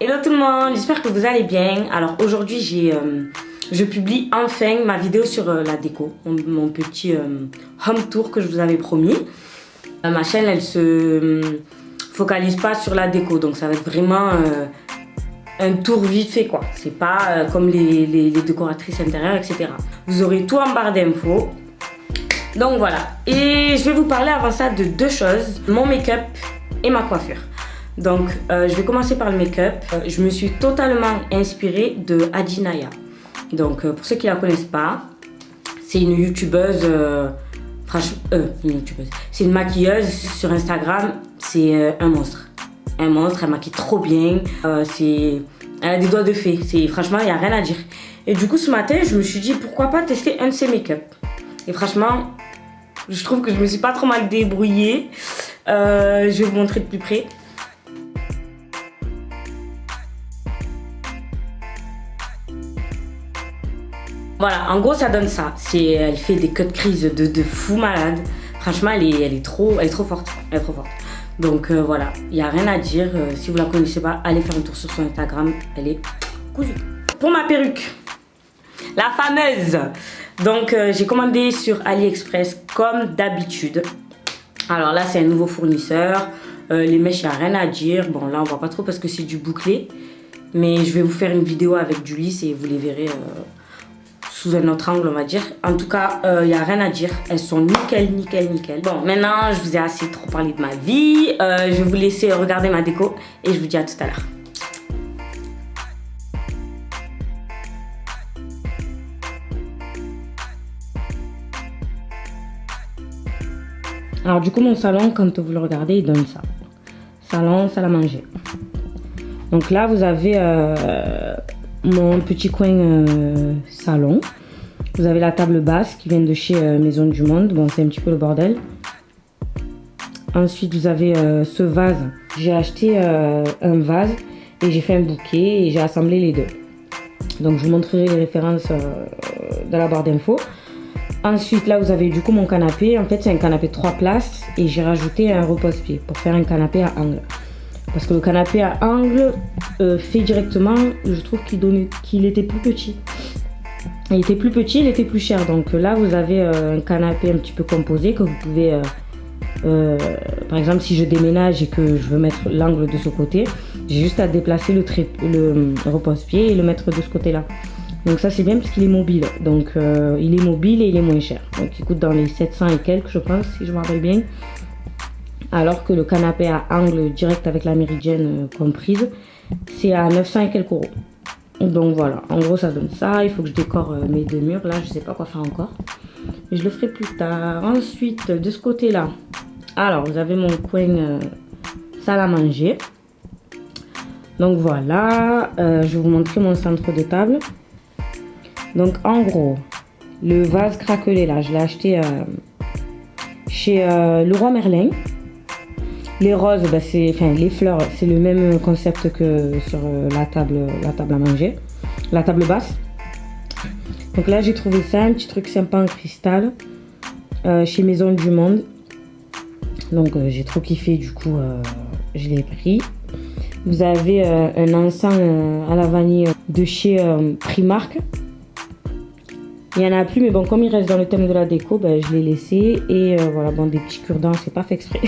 Hello tout le monde, j'espère que vous allez bien. Alors aujourd'hui je publie enfin ma vidéo sur la déco, mon petit home tour que je vous avais promis. Ma chaîne elle se focalise pas sur la déco, donc ça va être vraiment un tour vite fait quoi. C'est pas comme les décoratrices intérieures etc. Vous aurez tout en barre d'infos. Donc voilà, et je vais vous parler avant ça de deux choses, mon make-up et ma coiffure. Donc je vais commencer par le make-up. Je me suis totalement inspirée de Adinaya. Donc pour ceux qui la connaissent pas, c'est une youtubeuse, c'est une maquilleuse sur Instagram, c'est un monstre. Un monstre, elle maquille trop bien, elle a des doigts de fée, franchement il n'y a rien à dire. Et du coup ce matin je me suis dit pourquoi pas tester un de ses make-up. Et franchement, je trouve que je me suis pas trop mal débrouillée. Je vais vous montrer de plus près. Voilà, en gros ça donne ça. Elle fait des cut crises de fou malade. Franchement, elle est trop forte. Elle est trop forte. Donc voilà, il n'y a rien à dire. Si vous la connaissez pas, allez faire un tour sur son Instagram. Elle est cousue. Pour ma perruque, la fameuse. Donc j'ai commandé sur AliExpress comme d'habitude. Alors là c'est un nouveau fournisseur. Les mèches, il n'y a rien à dire. Bon là on voit pas trop parce que c'est du bouclé. Mais je vais vous faire une vidéo avec du lisse et vous les verrez sous un autre angle on va dire. En tout cas il n'y a rien à dire. Elles sont nickel. Bon maintenant je vous ai assez trop parlé de ma vie. Je vais vous laisser regarder ma déco et je vous dis à tout à l'heure. Alors du coup mon salon, quand vous le regardez, il donne ça. Salon, salle à manger. Donc là vous avez mon petit coin salon. Vous avez la table basse qui vient de chez Maison du Monde. Bon c'est un petit peu le bordel. Ensuite vous avez ce vase. J'ai acheté un vase et j'ai fait un bouquet et j'ai assemblé les deux. Donc je vous montrerai les références dans la barre d'infos. Ensuite là vous avez du coup mon canapé, en fait c'est un canapé 3 places et j'ai rajouté un repose-pied pour faire un canapé à angle. Parce que le canapé à angle fait directement, je trouve qu'il était plus petit. Il était plus petit, il était plus cher. Donc là vous avez un canapé un petit peu composé que vous pouvez, par exemple si je déménage et que je veux mettre l'angle de ce côté, j'ai juste à déplacer le repose-pied et le mettre de ce côté là. Donc ça c'est bien parce qu'il est mobile, donc il est mobile et il est moins cher. Donc il coûte dans les 700 et quelques je pense si je me rappelle bien. Alors que le canapé à angle direct avec la méridienne comprise, c'est à 900 et quelques euros. Donc voilà, en gros ça donne ça. Il faut que je décore mes deux murs, là je sais pas quoi faire encore. Mais je le ferai plus tard. Ensuite de ce côté là, alors vous avez mon coin salle à manger. Donc voilà, je vais vous montrer mon centre de table. Donc en gros, le vase craquelé là, je l'ai acheté chez Leroy Merlin. Les roses, bah, les fleurs, c'est le même concept que sur la table à manger, la table basse. Donc là j'ai trouvé ça, un petit truc sympa en cristal chez Maison du Monde. Donc j'ai trop kiffé, du coup je l'ai pris. Vous avez un encens à la vanille de chez Primark. Il n'y en a plus, mais bon, comme il reste dans le thème de la déco, ben, je l'ai laissé. Et voilà, bon, des petits cure-dents, c'est pas fait exprès.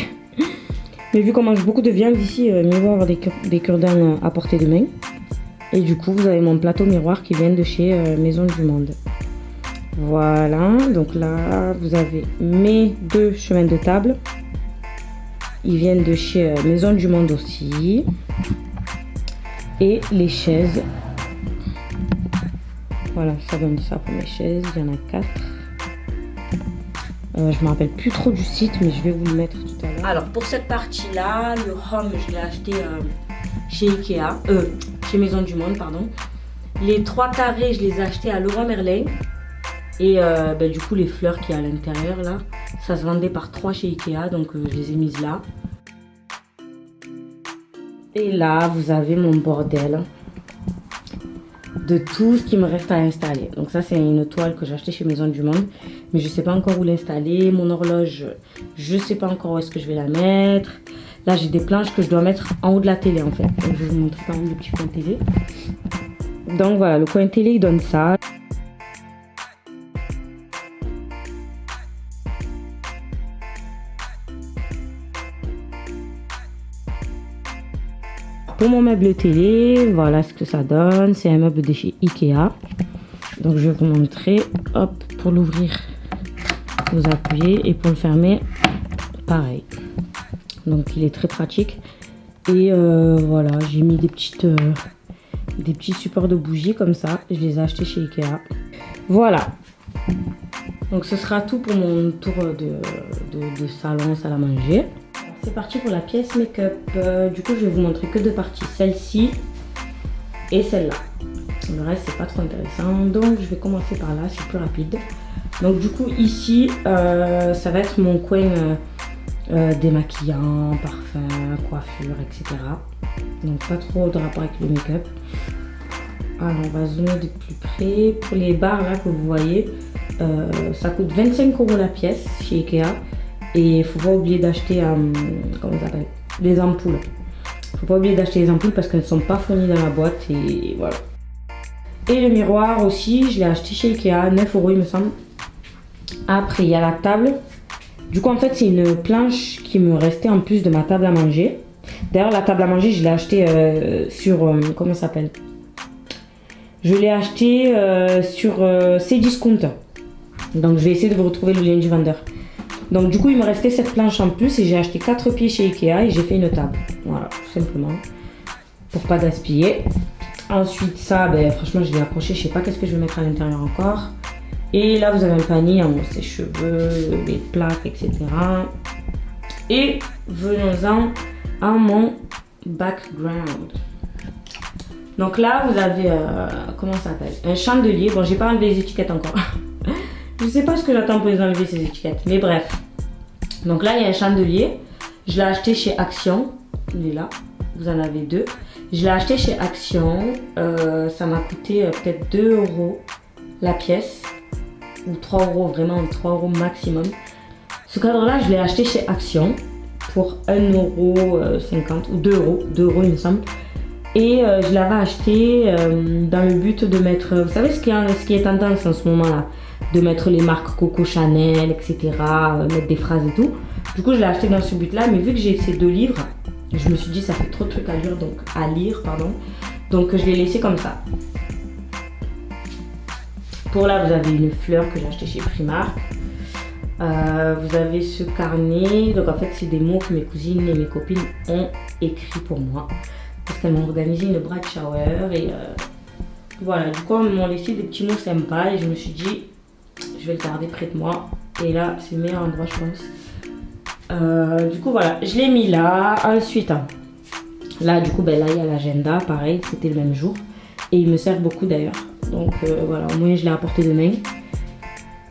Mais vu qu'on mange beaucoup de viande ici, mieux vaut avoir des cure-dents à portée de main. Et du coup, vous avez mon plateau miroir qui vient de chez Maison du Monde. Voilà, donc là, vous avez mes deux chemins de table. Ils viennent de chez Maison du Monde aussi. Et les chaises. Voilà, ça donne ça pour mes chaises. Il y en a 4. Je ne me rappelle plus trop du site, mais je vais vous le mettre tout à l'heure. Alors, pour cette partie-là, le home, je l'ai acheté chez Ikea. Chez Maison du Monde, pardon. Les 3 carrés, je les ai achetés à Leroy Merlin. Et du coup, les fleurs qu'il y a à l'intérieur, là, ça se vendait par 3 chez Ikea. Donc, je les ai mises là. Et là, vous avez mon bordel de tout ce qui me reste à installer. Donc ça c'est une toile que j'ai achetée chez Maison du Monde, mais je sais pas encore où l'installer. Mon horloge, je sais pas encore où est-ce que je vais la mettre. Là, j'ai des planches que je dois mettre en haut de la télé en fait. Donc, je vais vous montrer quand même le petit coin télé. Donc voilà, le coin télé il donne ça. Pour mon meuble télé, voilà ce que ça donne. C'est un meuble de chez Ikea. Donc je vais vous montrer. Hop, pour l'ouvrir, vous appuyez et pour le fermer, pareil. Donc il est très pratique. Et voilà, j'ai mis des petits supports de bougies comme ça. Je les ai achetés chez Ikea. Voilà. Donc ce sera tout pour mon tour de salon, salle à manger. C'est parti pour la pièce make-up. Du coup, je vais vous montrer que deux parties. Celle-ci et celle-là. Le reste, c'est pas trop intéressant. Donc, je vais commencer par là, c'est plus rapide. Donc, du coup, ici, ça va être mon coin démaquillant, parfum, coiffure, etc. Donc, pas trop de rapport avec le make-up. Alors, on va zoomer de plus près. Pour les barres là que vous voyez, ça coûte 25 € la pièce chez Ikea. Et il ne faut pas oublier d'acheter comment ça s'appelle, les ampoules. Il ne faut pas oublier d'acheter les ampoules parce qu'elles ne sont pas fournies dans la boîte. Et voilà. Et le miroir aussi, je l'ai acheté chez Ikea, 9 € il me semble. Après, il y a la table. Du coup, en fait, c'est une planche qui me restait en plus de ma table à manger. D'ailleurs, la table à manger, je l'ai achetée sur... comment ça s'appelle? Je l'ai achetée sur Cdiscount. Donc, je vais essayer de vous retrouver le lien du vendeur. Donc du coup il me restait cette planche en plus et j'ai acheté 4 pieds chez Ikea et j'ai fait une table. Voilà, tout simplement. Pour pas gaspiller. Ensuite ça, franchement je l'ai accroché, je sais pas qu'est-ce que je vais mettre à l'intérieur encore. Et là vous avez un panier, mon sèche-cheveux, les plaques, etc. Et venons-en à mon background. Donc là vous avez, comment ça s'appelle? Un chandelier. Bon j'ai pas enlevé les étiquettes encore. Je sais pas ce que j'attends pour les enlever ces étiquettes, mais bref. Donc là, il y a un chandelier. Je l'ai acheté chez Action. Il est là. Vous en avez deux. Je l'ai acheté chez Action. Ça m'a coûté peut-être 2 € la pièce. Ou 3 €, vraiment 3 € maximum. Ce cadre-là, je l'ai acheté chez Action pour 1,50 € ou 2 €. 2 € il me semble. Et je l'avais acheté dans le but de mettre... Vous savez ce qui est tendance en ce moment-là? De mettre les marques Coco Chanel, etc. Mettre des phrases et tout. Du coup, je l'ai acheté dans ce but-là. Mais vu que j'ai ces 2 livres, je me suis dit ça fait trop de trucs à lire. Donc, je l'ai laissé comme ça. Pour là, vous avez une fleur que j'ai acheté chez Primark. Vous avez ce carnet. Donc, en fait, c'est des mots que mes cousines et mes copines ont écrit pour moi. Parce qu'elles m'ont organisé une bride shower. Et voilà, du coup, elles m'ont laissé des petits mots sympas. Et je me suis dit... Je vais le garder près de moi. Et là, c'est le meilleur endroit, je pense. Du coup, voilà. Je l'ai mis là. Ensuite, là, du coup, là, il y a l'agenda. Pareil, c'était le même jour. Et il me sert beaucoup d'ailleurs. Donc, voilà. Au moins, je l'ai apporté demain.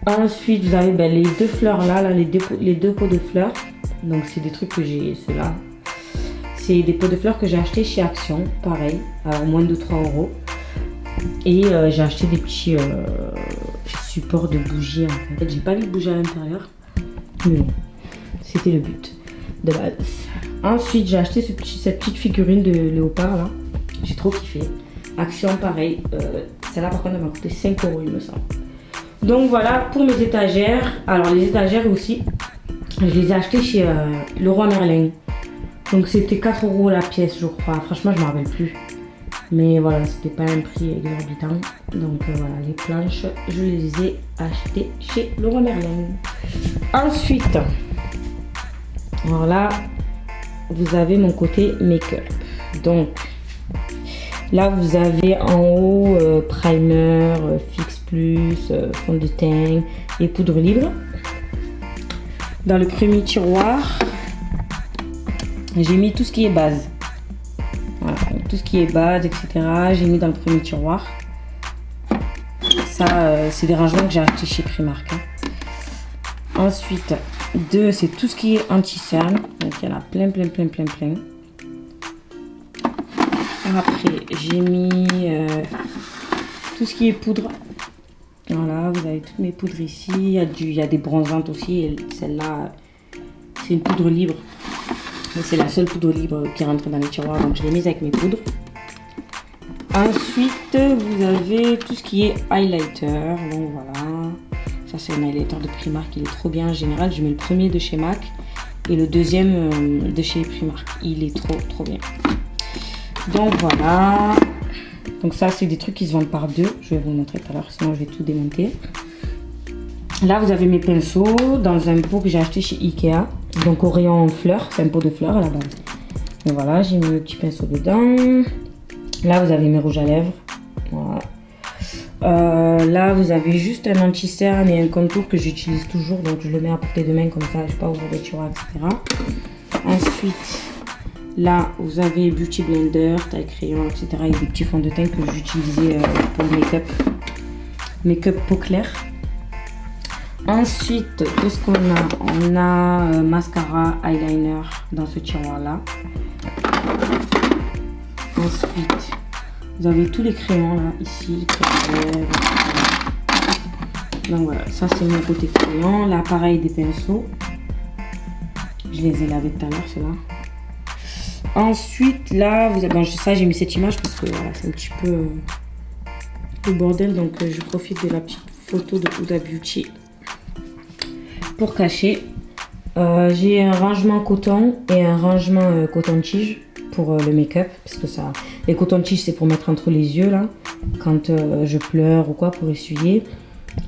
Ensuite, vous avez les 2 fleurs là. Les 2 pots de fleurs. Donc, c'est des trucs que j'ai... Ceux-là. C'est des pots de fleurs que j'ai achetés chez Action. Pareil. À moins de 3 €. Et j'ai acheté des petits... support de bougies en fait. J'ai pas mis de bougie à l'intérieur, mais c'était le but de base. Ensuite, j'ai acheté cette petite figurine de léopard là. J'ai trop kiffé. Action, pareil. Celle-là, par contre, elle m'a coûté 5 €, il me semble. Donc voilà pour mes étagères. Alors, les étagères aussi, je les ai achetées chez Leroy Merlin. Donc, c'était 4 € la pièce, je crois. Franchement, je me rappelle plus. Mais voilà, c'était pas un prix exorbitant. Donc voilà, les planches, je les ai achetées chez Leroy Merlin. Ensuite, alors là, vous avez mon côté make-up. Donc, là, vous avez en haut primer, fixe plus, fond de teint et poudre libre. Dans le premier tiroir, j'ai mis tout ce qui est base. Voilà, tout ce qui est base, etc. J'ai mis dans le premier tiroir. Ça, c'est des rangements que j'ai acheté chez Primark. Ensuite, 2, c'est tout ce qui est anti-cerne. Donc, il y en a plein. Après, j'ai mis tout ce qui est poudre. Voilà, vous avez toutes mes poudres ici. Il y a des bronzantes aussi. Et celle-là, c'est une poudre libre. C'est la seule poudre libre qui rentre dans les tiroirs, donc je l'ai mise avec mes poudres. Ensuite, vous avez tout ce qui est highlighter. Donc voilà, ça c'est un highlighter de Primark, il est trop bien. En général, je mets le premier de chez MAC et le deuxième de chez Primark. Il est trop bien. Donc voilà. Donc ça, c'est des trucs qui se vendent par deux. Je vais vous montrer tout à l'heure, sinon je vais tout démonter. Là, vous avez mes pinceaux dans un pot que j'ai acheté chez Ikea. Donc au rayon fleurs, c'est un pot de fleurs à la base. Et voilà, j'ai mis le petit pinceau dedans. Là, vous avez mes rouges à lèvres. Voilà. Là, vous avez juste un anti-cerne et un contour que j'utilise toujours. Donc, je le mets à portée de main comme ça. Je ne vais pas ouvrir les tiroirs, etc. Ensuite, là, vous avez Beauty Blender, taille crayon, etc. Et des petits fonds de teint que j'utilisais pour le make-up. Make-up peau claire. Ensuite, qu'est-ce qu'on a? On a mascara, eyeliner dans ce tiroir-là. Ensuite, vous avez tous les crayons là, ici, crayons. Donc voilà, ça c'est mon côté crayon. Là, pareil, des pinceaux. Je les ai lavés tout à l'heure, ceux-là. Ensuite, là, vous avez, bon, ça j'ai mis cette image parce que voilà, c'est un petit peu le bordel. Donc je profite de la petite photo de Huda Beauty pour cacher. J'ai un rangement coton et un rangement coton-tige pour le make-up, parce que ça, les coton-tiges c'est pour mettre entre les yeux là quand je pleure ou quoi, pour essuyer,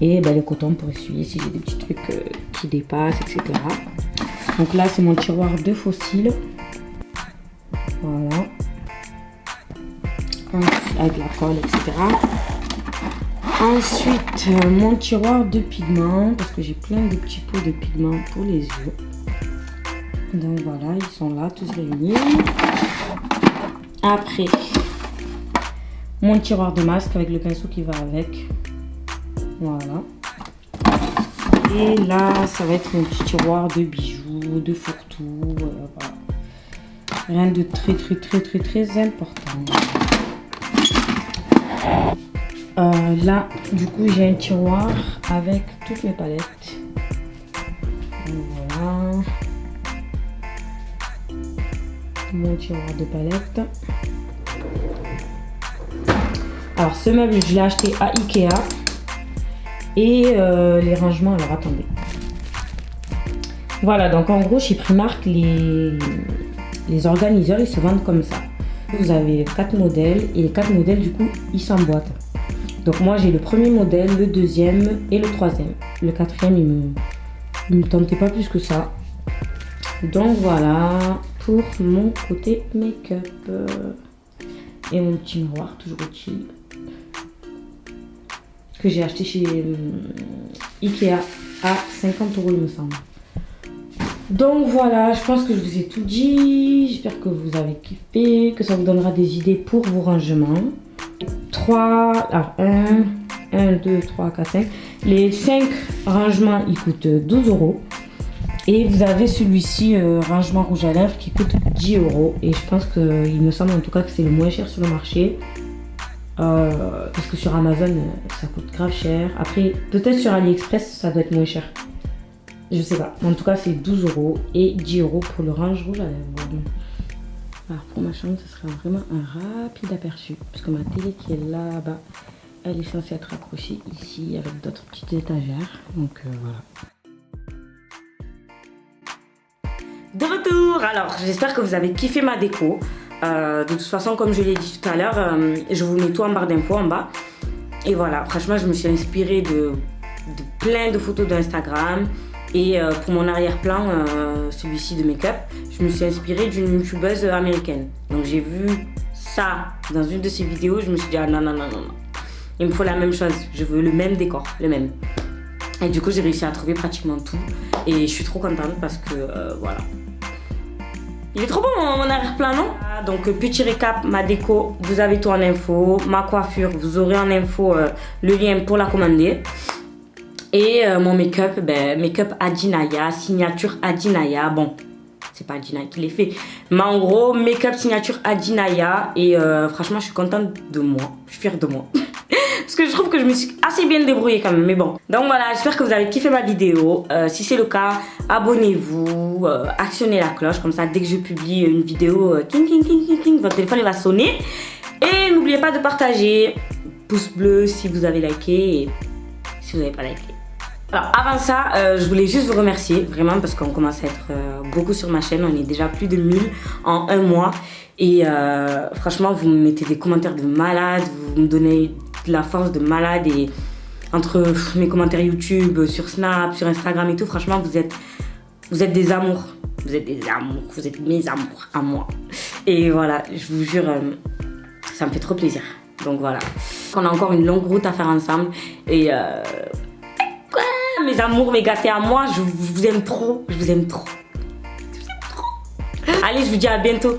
et ben, le coton pour essuyer si j'ai des petits trucs qui dépassent, etc. Donc là c'est mon tiroir de faux cils, voilà, avec la colle, etc. Ensuite mon tiroir de pigments, parce que j'ai plein de petits pots de pigments pour les yeux. Donc voilà, ils sont là tous réunis. Après, mon tiroir de masque avec le pinceau qui va avec. Voilà. Et là, ça va être mon petit tiroir de bijoux, de fourre-tout. Voilà. Rien de très important. Là, du coup, j'ai un tiroir avec toutes mes palettes. Donc, voilà. Mon tiroir de palette. Alors ce meuble je l'ai acheté à Ikea et les rangements, alors attendez, voilà, donc en gros chez Primark les organiseurs ils se vendent comme ça. Vous avez 4 modèles et les 4 modèles du coup ils s'emboîtent. Donc moi j'ai le premier modèle, le deuxième et le troisième. Le quatrième il me tentait pas plus que ça. Donc voilà pour mon côté make-up. Et mon petit miroir, toujours utile, que j'ai acheté chez Ikea à 50 € il me semble. Donc voilà, je pense que je vous ai tout dit. J'espère que vous avez kiffé, que ça vous donnera des idées pour vos rangements. 1, 2, 3, 4, 5. Les 5 rangements, ils coûtent 12 €. Et vous avez celui-ci, rangement rouge à lèvres, qui coûte 10 €. Et je pense qu'il me semble en tout cas que c'est le moins cher sur le marché. Parce que sur Amazon, ça coûte grave cher. Après, peut-être sur AliExpress, ça doit être moins cher. Je sais pas. En tout cas, c'est 12 € et 10 € pour le range rouge à lèvres. Alors pour ma chambre, ce sera vraiment un rapide aperçu. Parce que ma télé qui est là-bas, elle est censée être accrochée ici avec d'autres petites étagères. Donc voilà. De retour. Alors j'espère que vous avez kiffé ma déco. De toute façon, comme je l'ai dit tout à l'heure, je vous mets tout en barre d'infos en bas. Et voilà, franchement je me suis inspirée de plein de photos d'Instagram. Et pour mon arrière-plan, celui-ci de make-up, je me suis inspirée d'une youtubeuse américaine. Donc j'ai vu ça dans une de ses vidéos, je me suis dit ah non. Il me faut la même chose, je veux le même décor, le même. Et du coup j'ai réussi à trouver pratiquement tout. Et je suis trop contente parce que voilà. Il est trop beau mon arrière-plan, non? Donc petit récap, ma déco, vous avez tout en info. Ma coiffure, vous aurez en info le lien pour la commander. Et mon make-up, make-up Adinaya, signature Adinaya. Bon, c'est pas Adinaya qui l'ai fait. Mais en gros, make-up signature Adinaya. Et franchement, je suis contente de moi. Je suis fière de moi. Parce que je trouve que je me suis assez bien débrouillée quand même. Mais bon. Donc voilà, j'espère que vous avez kiffé ma vidéo. Si c'est le cas, abonnez-vous, actionnez la cloche. Comme ça, dès que je publie une vidéo, votre téléphone il va sonner. Et n'oubliez pas de partager. Pouce bleu si vous avez liké et si vous n'avez pas liké. Alors avant ça, je voulais juste vous remercier vraiment parce qu'on commence à être beaucoup sur ma chaîne. On est déjà plus de 1000 en un mois. Et franchement, vous me mettez des commentaires de malade, vous me donnez de la force de malade. Et entre mes commentaires YouTube, sur Snap, sur Instagram et tout, franchement, vous êtes des amours. Vous êtes des amours, vous êtes mes amours à moi. Et voilà, je vous jure, ça me fait trop plaisir. Donc voilà, on a encore une longue route à faire ensemble. Et mes amours, mes gâtés à moi, je vous aime trop. Je vous aime trop. Allez, je vous dis à bientôt.